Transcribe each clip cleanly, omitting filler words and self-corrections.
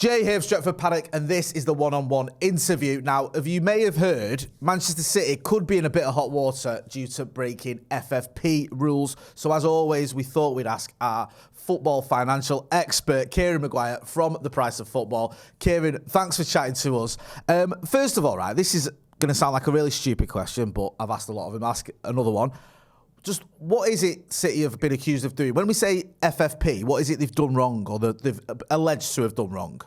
Jay here of Stretford, Paddock, and this is the one-on-one interview. Now, as you may have heard, Manchester City could be in a bit of hot water due to breaking FFP rules. So as always, we thought we'd ask our football financial expert, Kieran Maguire from The Price of Football. Kieran, thanks for chatting to us. First of all, right, this is going to sound like a really stupid question, but I've asked a lot of them. Ask another one. Just what is it City have been accused of doing? When we say FFP, what is it they've done wrong or that they've alleged to have done wrong?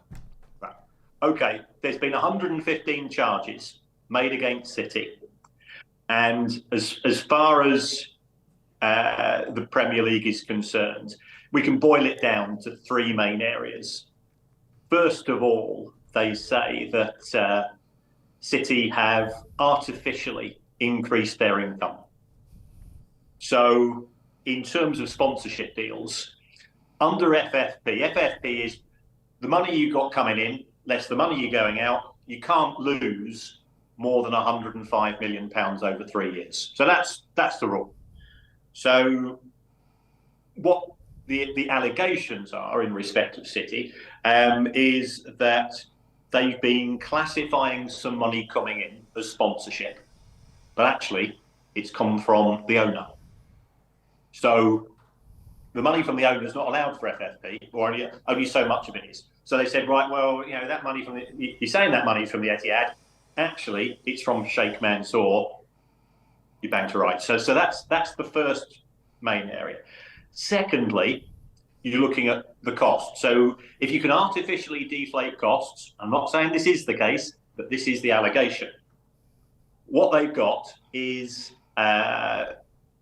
Okay, there's been 115 charges made against City. And as far as the Premier League is concerned, we can boil it down to three main areas. First of all, they say that City have artificially increased their income. So in terms of sponsorship deals, under FFP is the money you got coming in, less the money you're going out. You can't lose more than £105 million over 3 years. So that's the rule. So what the allegations are in respect of City is that they've been classifying some money coming in as sponsorship, but actually it's come from the owner. So the money from the owner is not allowed for FFP, or only so much of it is. So they said, right, well, you know, that money from you're saying that money from the Etihad, actually it's from Sheikh Mansour. You're bound to right. So that's the first main area. Secondly, you're looking at the cost. So if you can artificially deflate costs, I'm not saying this is the case, but this is the allegation. What they've got is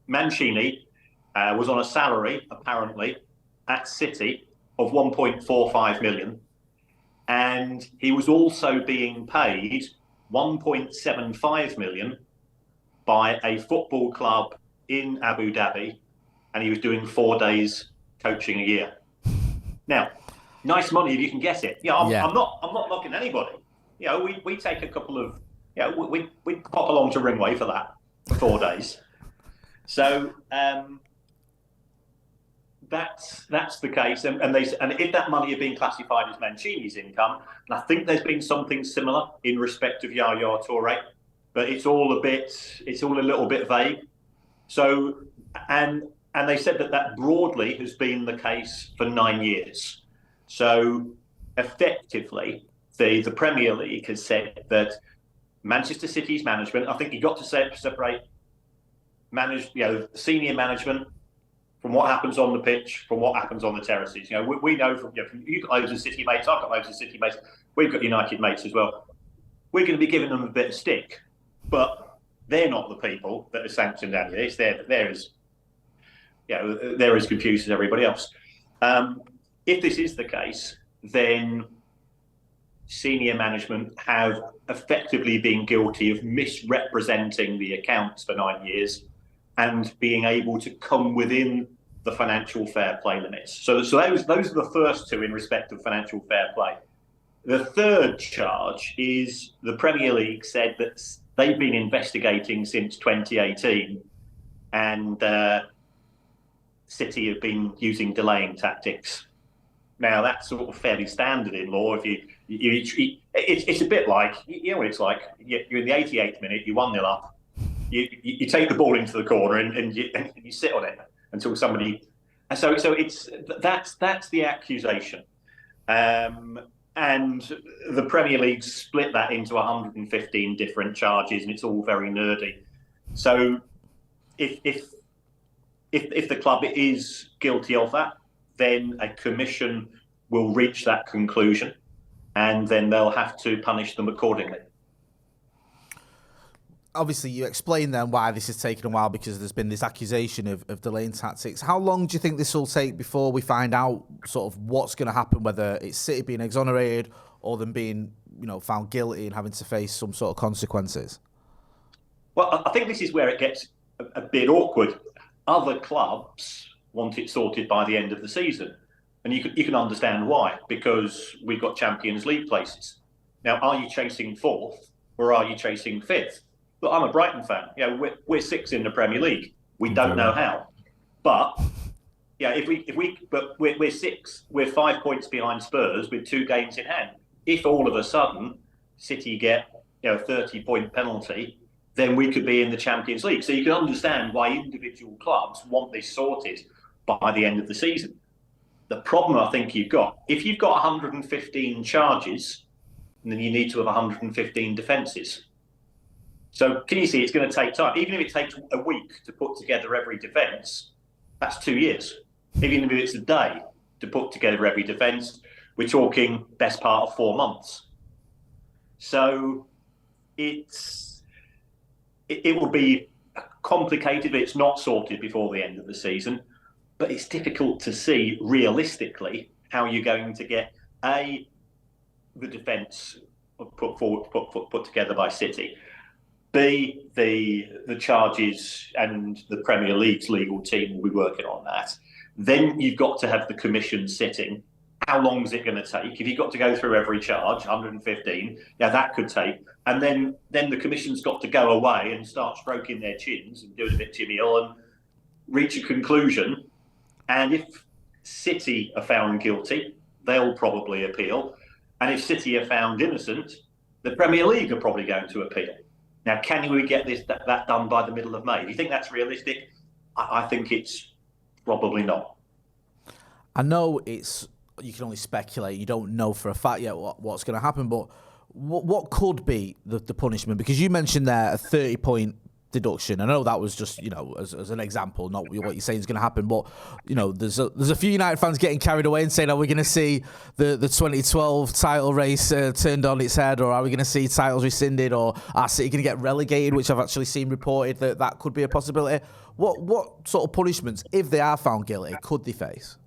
Mancini was on a salary, apparently, at City of 1.45 million. And he was also being paid 1.75 million by a football club in Abu Dhabi. And he was doing 4 days coaching a year. Now, nice money if you can get it. I'm not knocking anybody. You know, we take a couple of, we pop along to Ringway for that for 4 days. So that's the case, and if that money had been classified as Mancini's income, and I think there's been something similar in respect of Yaya Toure, but it's all a little bit vague. So and they said that broadly has been the case for 9 years. So effectively, the Premier League has said that Manchester City's management, I think you got to separate senior management from what happens on the pitch, from what happens on the terraces. You know, we know from you've got loads of City mates, I've got loads of City mates, we've got United mates as well. We're going to be giving them a bit of stick, but they're not the people that are sanctioned any of this. They're as confused as everybody else. If this is the case, then senior management have effectively been guilty of misrepresenting the accounts for 9 years and being able to come within the financial fair play limits. So those are the first two in respect of financial fair play. The third charge is the Premier League said that they've been investigating since 2018, and City have been using delaying tactics. Now that's sort of fairly standard in law. If it's a bit like, you know what it's like. You're in the 88th minute, you're 1-0 up. You take the ball into the corner and you sit on it until somebody. And so that's the accusation, and the Premier League split that into 115 different charges, and it's all very nerdy. So if the club is guilty of that, then a commission will reach that conclusion, and then they'll have to punish them accordingly. Obviously, you explained then why this has taken a while, because there's been this accusation of delaying tactics. How long do you think this will take before we find out sort of what's going to happen, whether it's City being exonerated or them being, found guilty and having to face some sort of consequences? Well, I think this is where it gets a bit awkward. Other clubs want it sorted by the end of the season, and you can understand why, because we've got Champions League places. Now, are you chasing fourth or are you chasing fifth? Look, I'm a Brighton fan. We're sixth in the Premier League. We don't know how, but Yeah, but we're six. We're 5 points behind Spurs with 2 games in hand. If all of a sudden City get a 30-point penalty, then we could be in the Champions League. So you can understand why individual clubs want this sorted by the end of the season. The problem I think you've got, if you've got 115 charges, then you need to have 115 defences. So can you see it's going to take time? Even if it takes a week to put together every defence, that's 2 years. Even if it's a day to put together every defence, we're talking best part of 4 months. So it will be complicated if it's not sorted before the end of the season. But it's difficult to see realistically how you're going to get the defence put together by City, B, the charges, and the Premier League's legal team will be working on that. Then you've got to have the commission sitting. How long is it going to take? If you've got to go through every charge, 115, that could take. And then the commission's got to go away and start stroking their chins and doing a bit Jimmy Hill and reach a conclusion. And if City are found guilty, they'll probably appeal. And if City are found innocent, the Premier League are probably going to appeal. Now, can we get that done by the middle of May? Do you think that's realistic? I think it's probably not. I know you can only speculate. You don't know for a fact yet what's going to happen. But what could be the punishment? Because you mentioned there a 30-point deduction. I know that was just, as an example, not what you're saying is going to happen. But, there's a few United fans getting carried away and saying, are we going to see the 2012 title race turned on its head, or are we going to see titles rescinded, or are City going to get relegated, which I've actually seen reported that could be a possibility. What sort of punishments, if they are found guilty, could they face?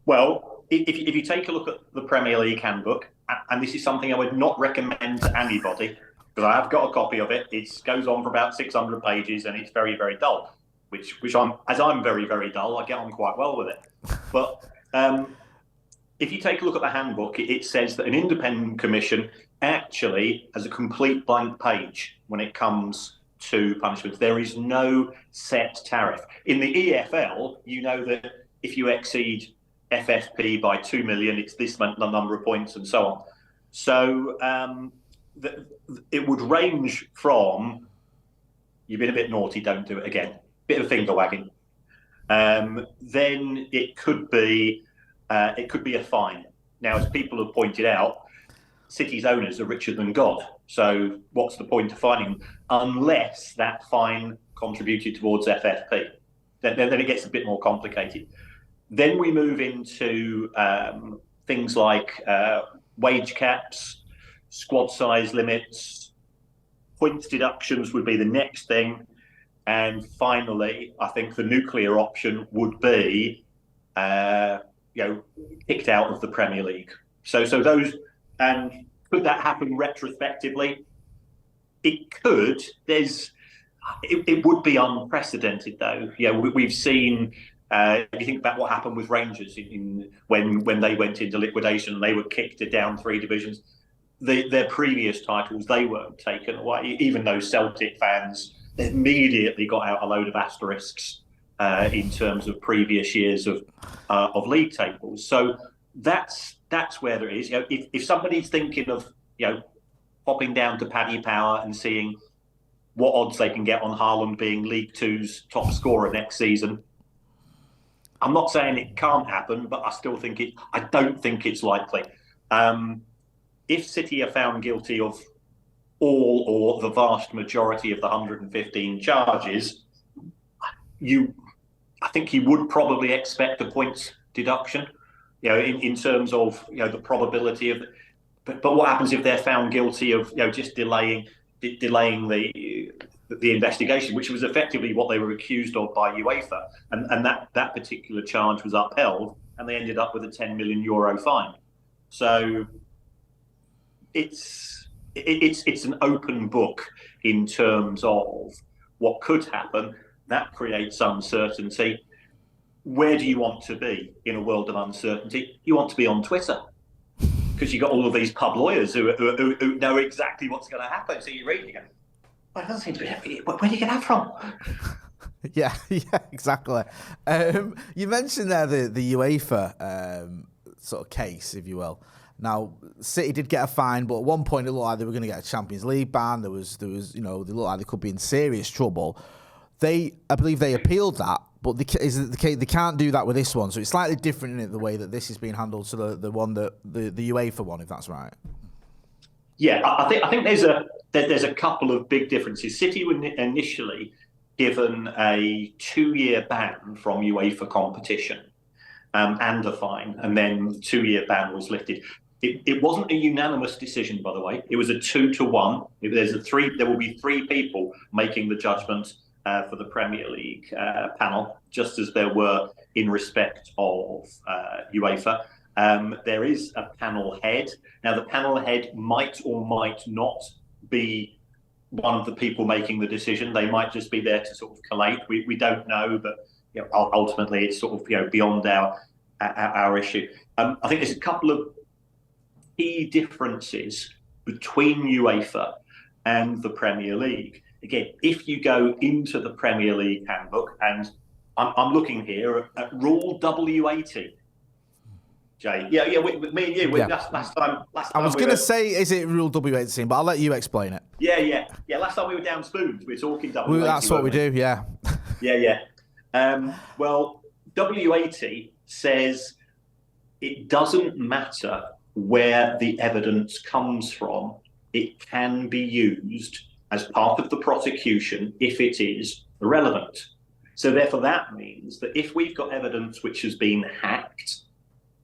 Well, if you take a look at the Premier League handbook, and this is something I would not recommend to anybody, because I have got a copy of it. It goes on for about 600 pages, and it's very, very dull. Which I'm very, very dull, I get on quite well with it. But if you take a look at the handbook, it says that an independent commission actually has a complete blank page when it comes to punishments. There is no set tariff. In the EFL, you know that if you exceed FFP by 2 million, it's this number of points and so on. So it would range from, you've been a bit naughty, don't do it again, bit of finger wagging. Then it could be a fine. Now, as people have pointed out, City's owners are richer than God. So what's the point of fining them? Unless that fine contributed towards FFP. Then it gets a bit more complicated. Then we move into things like wage caps, squad size limits, points deductions would be the next thing. And finally, I think the nuclear option would be, kicked out of the Premier League. So those, and could that happen retrospectively? It could. It would be unprecedented, though. We've seen. If you think about what happened with Rangers when they went into liquidation and they were kicked down 3 divisions, their previous titles, they weren't taken away. Even though Celtic fans immediately got out a load of asterisks in terms of previous years of league tables. So that's where there is. If somebody's thinking of popping down to Paddy Power and seeing what odds they can get on Haaland being League Two's top scorer next season, I'm not saying it can't happen, but I don't think it's likely. If City are found guilty of all or the vast majority of the 115 charges, I think you would probably expect a points deduction, in terms of the probability of. But what happens if they're found guilty of just delaying the investigation, which was effectively what they were accused of by UEFA, and that particular charge was upheld, and they ended up with a €10 million fine. So it's an open book in terms of what could happen. That creates uncertainty. Where do you want to be in a world of uncertainty? You want to be on Twitter, because you've got all of these pub lawyers who know exactly what's going to happen. So you read, you go, well, it doesn't seem to be. Where do you get that from? Yeah, yeah, exactly. You mentioned there the UEFA sort of case, if you will. Now, City did get a fine, but at one point it looked like they were going to get a Champions League ban. There was, they looked like they could be in serious trouble. I believe they appealed that, but they can't do that with this one. So it's slightly different in it, the way that this is being handled to the one that the UEFA one, if that's right. Yeah, I think there's a couple of big differences. City were initially given a 2-year ban from UEFA competition and a fine, and then the 2-year ban was lifted. It wasn't a unanimous decision, by the way. It was a 2-1. There will be 3 people making the judgment for the Premier League panel, just as there were in respect of UEFA. There is a panel head. Now, the panel head might or might not be one of the people making the decision. They might just be there to sort of collate. We don't know, but ultimately it's sort of beyond our issue. I think there's a couple of key differences between UEFA and the Premier League. Again, if you go into the Premier League handbook, and I'm looking here at Rule W80. Jay, me and you. Last time I was going to say, is it Rule W18? But I'll let you explain it. Yeah. Last time we were down spoons, we were talking W80. That's what we do. Yeah. Well, W80 says it doesn't matter where the evidence comes from. It can be used as part of the prosecution if it is relevant. So therefore, that means that if we've got evidence which has been hacked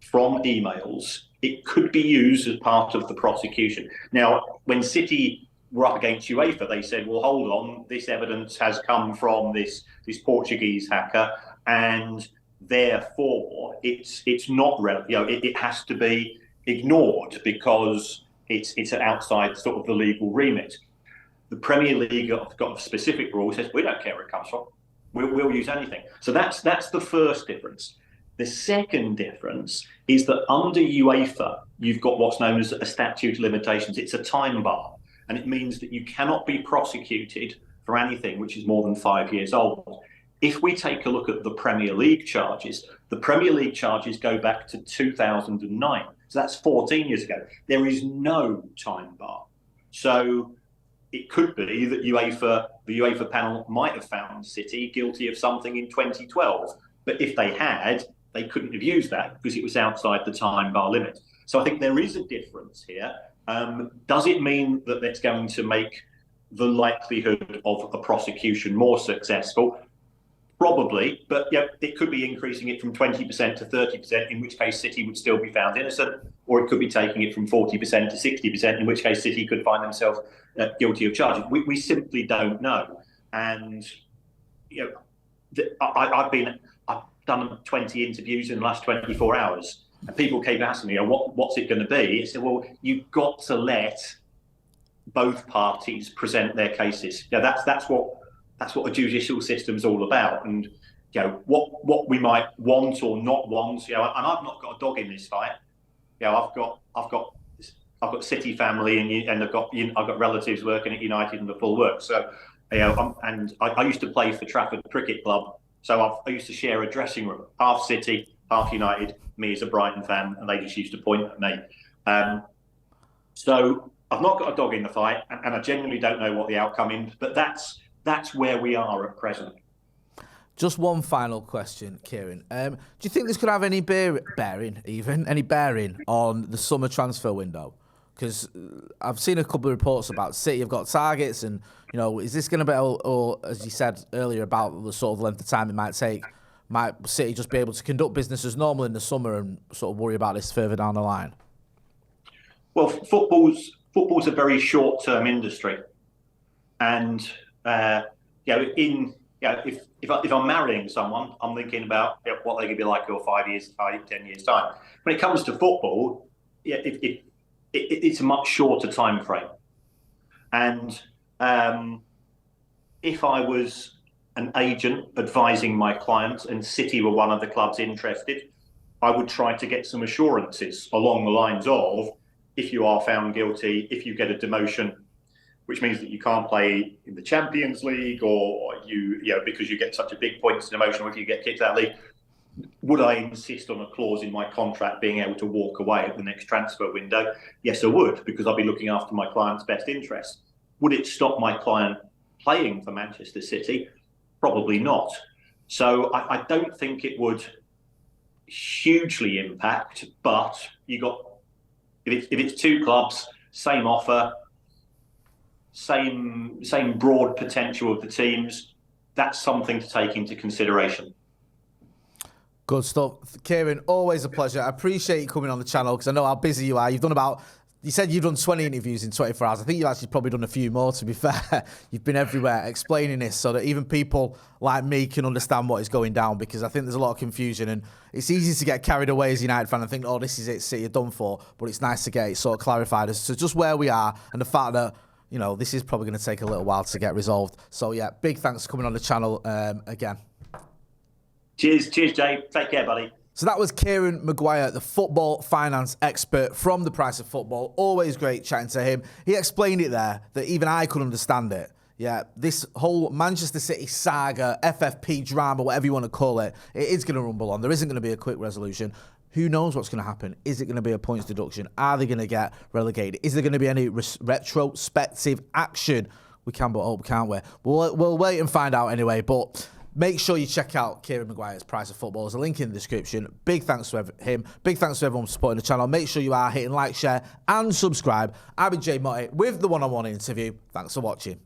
from emails, it could be used as part of the prosecution. Now, when City were up against UEFA, they said, well, hold on, this evidence has come from this Portuguese hacker, and therefore it's not relevant. It has to be ignored because it's outside sort of the legal remit. The Premier League have got a specific rule that says we don't care where it comes from. We'll use anything. So that's the first difference. The second difference is that under UEFA, you've got what's known as a statute of limitations. It's a time bar, and it means that you cannot be prosecuted for anything which is more than 5 years old. If we take a look at the Premier League charges, the Premier League charges go back to 2009. So that's 14 years ago. There is no time bar. So it could be that the UEFA panel might have found City guilty of something in 2012. But if they had, they couldn't have used that because it was outside the time bar limit. So I think there is a difference here. Does it mean that that's going to make the likelihood of a prosecution more successful? Probably, but it could be increasing it from 20% to 30%, in which case City would still be found innocent, or it could be taking it from 40% to 60%, in which case City could find themselves guilty of charges. We simply don't know. And I've done 20 interviews in the last 24 hours, and people keep asking me, what's it going to be? I said, well, you've got to let both parties present their cases. That's what a judicial system is all about. And what we might want or not want. And I've not got a dog in this fight. I've got City family, and I've got relatives working at United and the full work. So and I used to play for Stretford Cricket Club. So I used to share a dressing room, half City, half United, me as a Brighton fan, and they just used to point at me. So I've not got a dog in the fight, and I genuinely don't know what the outcome is, but that's where we are at present. Just one final question, Kieran. Do you think this could have any bearing on the summer transfer window? Because I've seen a couple of reports about City have got targets, and is this going to be, or as you said earlier about the sort of length of time it might take, might City just be able to conduct business as normal in the summer and sort of worry about this further down the line? Well, football's a very short-term industry, and if I'm marrying someone, I'm thinking about what they could be like in 5 years, 10 years time. When it comes to football, it's a much shorter time frame. And if I was an agent advising my clients and City were one of the clubs interested, I would try to get some assurances along the lines of, if you are found guilty, if you get a demotion, which means that you can't play in the Champions League, or because you get such a big points and emotion if you get kicked out of the league. Would I insist on a clause in my contract being able to walk away at the next transfer window? Yes, I would, because I'll be looking after my client's best interests. Would it stop my client playing for Manchester City? Probably not. So I don't think it would hugely impact, but if it's two clubs, same offer, same broad potential of the teams, that's something to take into consideration. Good stuff. Kieran, always a pleasure. I appreciate you coming on the channel because I know how busy you are. You said you've done 20 interviews in 24 hours. I think you've actually probably done a few more, to be fair. You've been everywhere explaining this so that even people like me can understand what is going down, because I think there's a lot of confusion and it's easy to get carried away as a United fan and think, oh, this is it, City are done for. But it's nice to get it sort of clarified as to just where we are and the fact that, this is probably going to take a little while to get resolved. So, yeah, big thanks for coming on the channel again. Cheers, Jay. Take care, buddy. So that was Kieran Maguire, the football finance expert from The Price of Football. Always great chatting to him. He explained it there that even I could understand it. Yeah, this whole Manchester City saga, FFP drama, whatever you want to call it, it is going to rumble on. There isn't going to be a quick resolution. Who knows what's going to happen? Is it going to be a points deduction? Are they going to get relegated? Is there going to be any retrospective action? We can but hope, can't we? We'll wait and find out anyway, but make sure you check out Kieran Maguire's Price of Football. There's a link in the description. Big thanks to him. Big thanks to everyone for supporting the channel. Make sure you are hitting like, share, and subscribe. I've been Motty with the one-on-one interview. Thanks for watching.